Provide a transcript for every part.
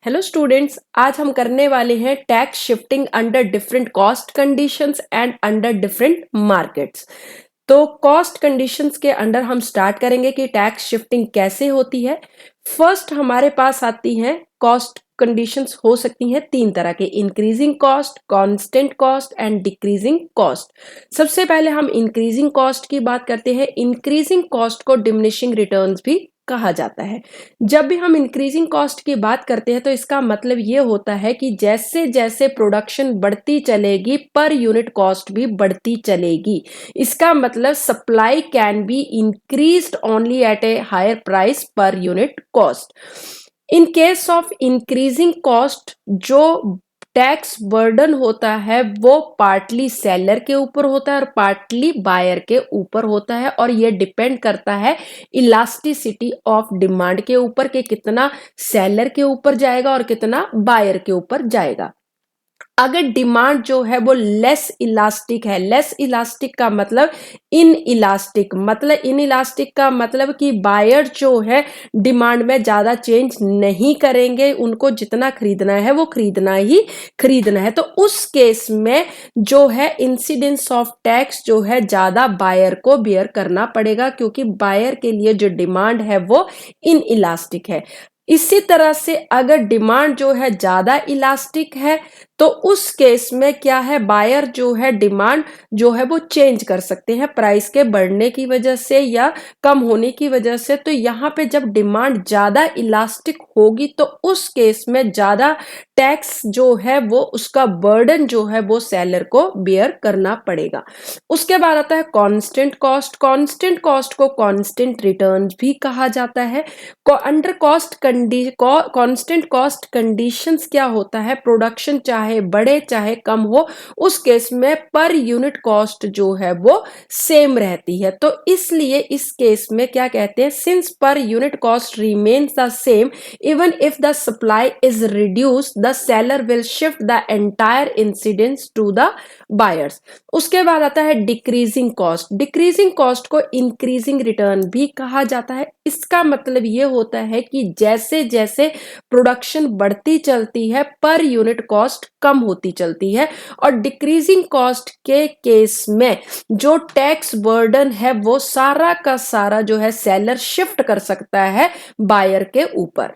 Hello students, आज हम करने वाले हैं tax shifting under different cost conditions and under different markets. तो कॉस्ट कंडीशंस के अंडर हम स्टार्ट करेंगे कि टैक्स शिफ्टिंग कैसे होती है। फर्स्ट हमारे पास आती है कॉस्ट कंडीशंस हो सकती हैं तीन तरह के, increasing cost, constant cost and decreasing cost. सबसे पहले हम इंक्रीजिंग कॉस्ट की बात करते हैं। इंक्रीजिंग कॉस्ट को डिमिनिशिंग रिटर्न्स भी कहा जाता है। जब भी हम इंक्रीजिंग कॉस्ट की बात करते हैं तो इसका मतलब ये होता है कि जैसे जैसे प्रोडक्शन बढ़ती चलेगी पर यूनिट कॉस्ट भी बढ़ती चलेगी। इसका मतलब supply can be increased only at a higher price per unit cost. In case of increasing cost जो टैक्स बर्डन होता है वो पार्टली सेलर के ऊपर होता है और पार्टली बायर के ऊपर होता है, और ये डिपेंड करता है इलास्टिसिटी ऑफ डिमांड के ऊपर कि कितना सेलर के ऊपर जाएगा और कितना बायर के ऊपर जाएगा। अगर डिमांड जो है वो लेस इलास्टिक है, लेस इलास्टिक का मतलब इन इलास्टिक, मतलब इन इलास्टिक का मतलब कि बायर जो है डिमांड में ज्यादा चेंज नहीं करेंगे, उनको जितना खरीदना है वो खरीदना ही खरीदना है। तो उस केस में जो है इंसिडेंस ऑफ टैक्स जो है ज्यादा बायर को बियर करना पड़ेगा, क्योंकि बायर के लिए जो डिमांड है वो इन इलास्टिक है। इसी तरह से अगर डिमांड जो है ज्यादा इलास्टिक है तो उस केस में क्या है, बायर जो है डिमांड जो है वो चेंज कर सकते हैं प्राइस के बढ़ने की वजह से या कम होने की वजह से। तो यहाँ पे जब डिमांड ज्यादा इलास्टिक होगी तो उस केस में ज्यादा टैक्स जो है वो उसका बर्डन जो है वो सेलर को बियर करना पड़ेगा। उसके बाद आता है कांस्टेंट कॉस्ट। कांस्टेंट कॉस्ट को कांस्टेंट रिटर्न भी कहा जाता है। अंडर कांस्टेंट कॉस्ट कंडीशंस क्या होता है, प्रोडक्शन चाहे बढ़े चाहे कम हो उस केस में पर यूनिट कॉस्ट जो है वो सेम रहती है। तो इसलिए इस केस में क्या कहते हैं, since per unit cost remains the same even if the supply is reduce the seller will shift the entire incidence to the buyers. उसके बाद आता है डिक्रीजिंग कॉस्ट। डिक्रीजिंग कॉस्ट को इंक्रीजिंग रिटर्न भी कहा जाता है। इसका मतलब ये होता है कि जैसे जैसे प्रोडक्शन बढ़ती चलती है पर यूनिट कॉस्ट कम होती चलती है, और डिक्रीजिंग कॉस्ट के केस में जो टैक्स बर्डन है वो सारा का सारा जो है सेलर शिफ्ट कर सकता है बायर के ऊपर।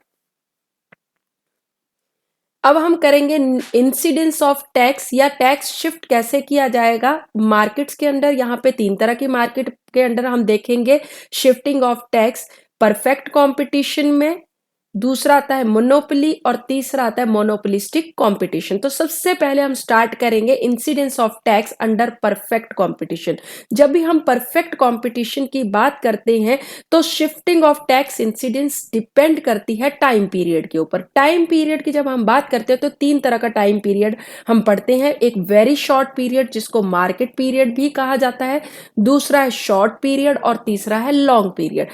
अब हम करेंगे इंसिडेंस ऑफ टैक्स या टैक्स शिफ्ट कैसे किया जाएगा मार्केट्स के अंदर। यहाँ पे तीन तरह की मार्केट के अंदर हम देखेंगे shifting of tax. Perfect competition में, दूसरा आता है मोनोपोली और तीसरा आता है मोनोपोलिस्टिक कंपटीशन। तो सबसे पहले हम स्टार्ट करेंगे incidence of tax under perfect competition. जब भी हम परफेक्ट कंपटीशन की बात करते हैं तो shifting of tax incidence depend करती है टाइम पीरियड के ऊपर। टाइम पीरियड की जब हम बात करते हैं तो तीन तरह का टाइम पीरियड हम पढ़ते हैं। एक वेरी शॉर्ट पीरियड जिसको मार्केट पीरियड भी कहा जाता है, दूसरा है शॉर्ट पीरियड और तीसरा है लॉन्ग पीरियड।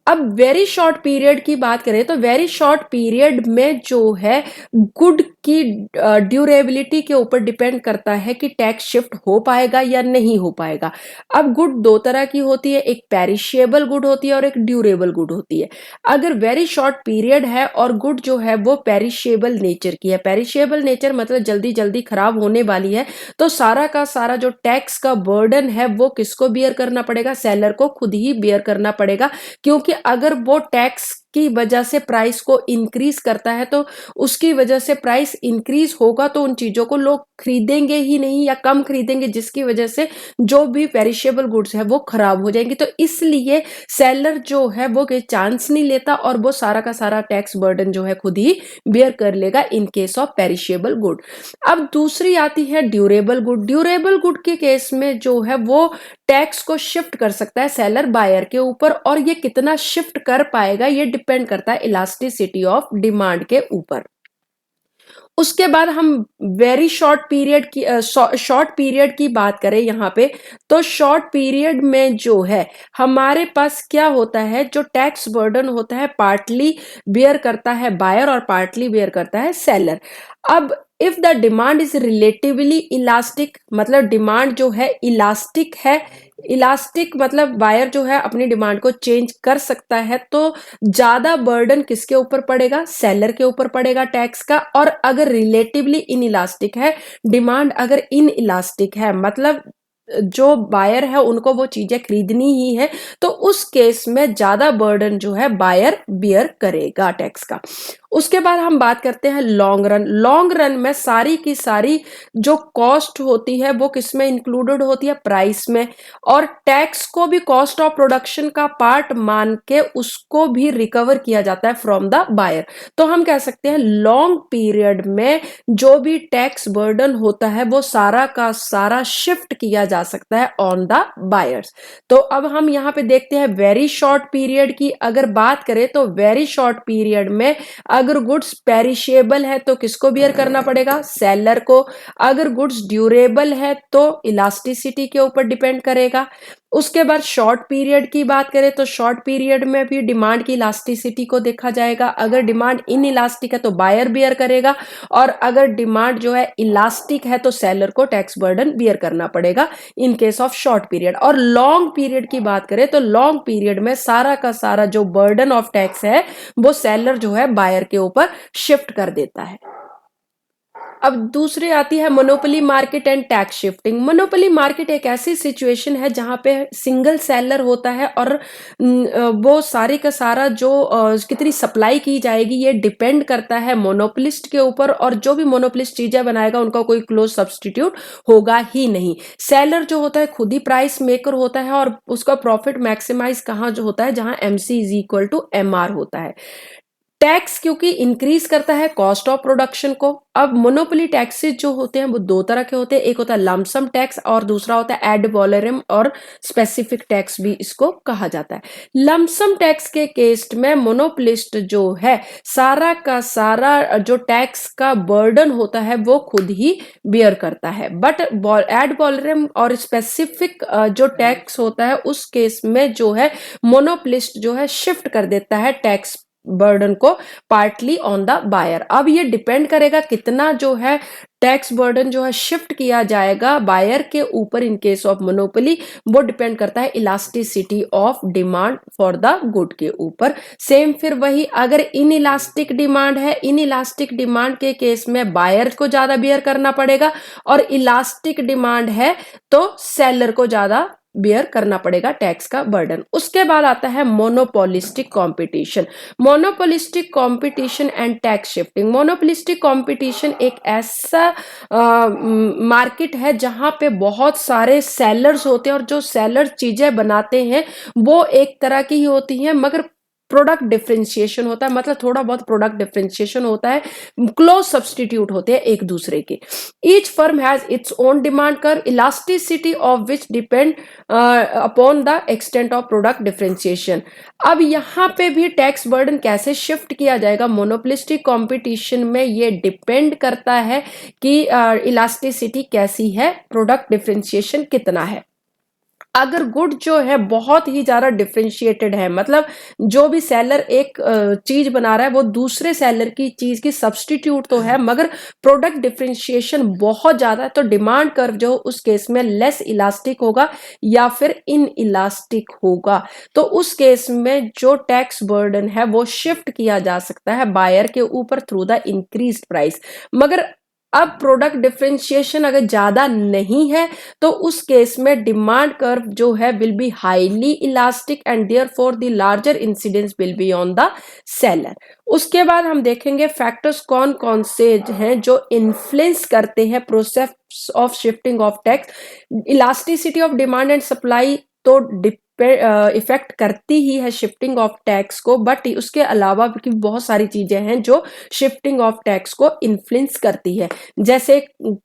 अब वेरी शॉर्ट पीरियड की बात करें तो वेरी शॉर्ट पीरियड में जो है गुड की ड्यूरेबिलिटी के ऊपर डिपेंड करता है कि टैक्स शिफ्ट हो पाएगा या नहीं हो पाएगा। अब गुड दो तरह की होती है, एक पेरिशेबल गुड होती है और एक ड्यूरेबल गुड होती है। अगर वेरी शॉर्ट पीरियड है और गुड जो है वो पेरिशेबल नेचर की है, पेरिशेबल नेचर मतलब जल्दी जल्दी खराब होने वाली है, तो सारा का सारा जो टैक्स का बर्डन है वो किसको बियर करना पड़ेगा, सेलर को खुद ही बियर करना पड़ेगा। क्योंकि अगर वो टैक्स की वजह से प्राइस को इंक्रीज करता है तो उसकी वजह से प्राइस इंक्रीज होगा तो उन चीजों को लोग खरीदेंगे ही नहीं या कम खरीदेंगे, जिसकी वजह से जो भी पेरिशेबल गुड्स है वो खराब हो जाएंगे। तो इसलिए सेलर जो है वो कोई चांस नहीं लेता और वो सारा का सारा टैक्स बर्डन जो है खुद ही बियर कर लेगा इन केस ऑफ पेरिशेबल गुड। अब दूसरी आती है ड्यूरेबल गुड। ड्यूरेबल गुड के केस में जो है वो टैक्स को शिफ्ट कर सकता है सेलर बायर के ऊपर, और ये कितना शिफ्ट कर पाएगा ये डिपेंड करता है इलास्टिसिटी ऑफ डिमांड के ऊपर। उसके बाद हम वेरी शॉर्ट पीरियड की शॉर्ट पीरियड की बात करें यहाँ पे, तो शॉर्ट पीरियड में जो है हमारे पास क्या होता है, जो टैक्स बर्डन होता है पार्टली बियर करता है बायर और पार्टली बियर करता है सेलर। अब if the demand is relatively elastic, मतलब डिमांड जो है इलास्टिक है, इलास्टिक मतलब बायर जो है अपनी डिमांड को चेंज कर सकता है, तो ज्यादा बर्डन किसके ऊपर पड़ेगा, सेलर के ऊपर पड़ेगा टैक्स का। और अगर रिलेटिवली इन इलास्टिक है, डिमांड अगर इन इलास्टिक है, मतलब जो बायर है उनको वो चीजें खरीदनी ही है, तो उस केस में ज्यादा बर्डन जो है बायर बियर करेगा टैक्स का। उसके बाद हम बात करते हैं लॉन्ग रन। लॉन्ग रन में सारी की सारी जो कॉस्ट होती है वो किस में इंक्लूडेड होती है, प्राइस में, और टैक्स को भी कॉस्ट ऑफ प्रोडक्शन का पार्ट मान के उसको भी रिकवर किया जाता है फ्रॉम द बायर। तो हम कह सकते हैं लॉन्ग पीरियड में जो भी टैक्स बर्डन होता है वो सारा का सारा शिफ्ट किया जा सकता है ऑन द बायर्स। तो अब हम यहाँ पे देखते हैं वेरी शॉर्ट पीरियड की अगर बात करें, तो वेरी शॉर्ट पीरियड में अगर गुड्स पेरिशेबल है तो किसको बियर करना पड़ेगा, सेलर को। अगर गुड्स ड्यूरेबल है तो इलास्टिसिटी के ऊपर डिपेंड करेगा। उसके बाद शॉर्ट पीरियड की बात करें तो शॉर्ट पीरियड में भी डिमांड की इलास्टिसिटी को देखा जाएगा। अगर डिमांड इन इलास्टिक है तो बायर बियर करेगा, और अगर डिमांड जो है इलास्टिक है तो सेलर को टैक्स बर्डन बियर करना पड़ेगा इन केस ऑफ शॉर्ट पीरियड। और लॉन्ग पीरियड की बात करें तो लॉन्ग पीरियड में सारा का सारा जो बर्डन ऑफ टैक्स है वो सेलर जो है बायर के ऊपर शिफ्ट कर देता है। अब दूसरी आती है monopoly market and tax shifting. Monopoly market एक ऐसी सिचुएशन है जहां पे सिंगल सेलर होता है और वो सारी का सारा जो कितनी सप्लाई की जाएगी ये डिपेंड करता है मोनोपोलिस्ट के ऊपर, और जो भी मोनोपोलिस्ट चीजें बनाएगा उनका कोई क्लोज सब्सटीट्यूट होगा ही नहीं। सेलर जो होता है खुद ही प्राइस मेकर होता है और उसका प्रॉफिट मैक्सिमाइज कहाँ जो होता है, जहां MC is equal to MR होता है। टैक्स क्योंकि इंक्रीज करता है कॉस्ट ऑफ प्रोडक्शन को। अब मोनोपोली टैक्सेस जो होते हैं वो दो तरह के होते हैं, एक होता है लमसम टैक्स और दूसरा होता है एड वॉलरम और स्पेसिफिक टैक्स भी इसको कहा जाता है। लमसम टैक्स के केस में मोनोपोलिस्ट जो है सारा का सारा जो टैक्स का बर्डन होता है वो खुद ही बियर करता है। बट एड वॉलरम और स्पेसिफिक जो टैक्स होता है उस केस में जो है मोनोपोलिस्ट जो है शिफ्ट कर देता है टैक्स बर्डन को पार्टली ऑन द बायर। अब ये डिपेंड करेगा कितना जो है टैक्स बर्डन जो है शिफ्ट किया जाएगा बायर के ऊपर इन केस ऑफ मोनोपोली, वो डिपेंड करता है elasticity of demand for the good के ऊपर। सेम फिर वही अगर इन इलास्टिक डिमांड है, इन इलास्टिक डिमांड के केस में बायर को ज्यादा बियर करना पड़ेगा, और इलास्टिक डिमांड है तो सेलर को ज्यादा बियर करना पड़ेगा टैक्स का बर्डन। उसके बाद आता है monopolistic competition. Monopolistic competition and tax shifting. Monopolistic competition एक ऐसा मार्केट है जहां पे बहुत सारे सेलर्स होते हैं और जो सेलर चीजें बनाते हैं वो एक तरह की ही होती हैं, मगर प्रोडक्ट डिफरेंशिएशन होता है, मतलब थोड़ा बहुत प्रोडक्ट डिफरेंशिएशन होता है, क्लोज सब्सटीट्यूट होते हैं एक दूसरे के। Each firm has its own demand curve, elasticity of which depend upon the extent of product differentiation. अब यहाँ पे भी टैक्स बर्डन कैसे शिफ्ट किया जाएगा मोनोपोलिस्टिक कंपटीशन में, ये डिपेंड करता है कि इलास्टिसिटी कैसी है, प्रोडक्ट डिफरेंशिएशन कितना है। अगर गुड जो है बहुत ही ज्यादा डिफरेंशिएटेड है, मतलब जो भी सेलर एक चीज बना रहा है वो दूसरे सेलर की चीज की सब्सटीट्यूट तो है, मगर प्रोडक्ट डिफरेंशिएशन बहुत ज्यादा है, तो डिमांड कर्व जो उस केस में लेस इलास्टिक होगा या फिर इन इलास्टिक होगा। तो उस केस में जो टैक्स बर्डन है वो शिफ्ट किया जा सकता है बायर के ऊपर थ्रू द इंक्रीज्ड प्राइस। मगर अब प्रोडक्ट डिफरेंशिएशन अगर ज्यादा नहीं है तो उस केस में डिमांड कर्व जो है will be highly elastic and therefore the larger incidence will be on the seller. उसके बाद हम देखेंगे फैक्टर्स कौन कौन से हैं जो इन्फ्लुएंस करते हैं process of shifting of tax. Elasticity of demand and supply तो इफेक्ट करती ही है शिफ्टिंग ऑफ टैक्स को, बट उसके अलावा भी बहुत सारी चीजें हैं जो शिफ्टिंग ऑफ टैक्स को इन्फ्लुएंस करती है, जैसे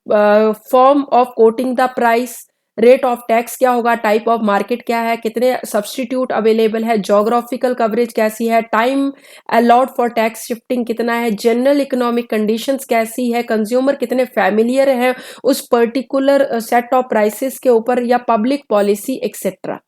form of coating the price, rate of tax क्या होगा, टाइप ऑफ मार्केट क्या है, कितने सब्सटीट्यूट अवेलेबल है, जोग्राफिकल कवरेज कैसी है, time allowed for tax shifting कितना है, जनरल इकोनॉमिक कंडीशंस कैसी है, कंज्यूमर कितने फैमिलियर है उस पर्टिकुलर सेट ऑफ प्राइसेस के ऊपर, या पब्लिक पॉलिसी एक्सेट्रा।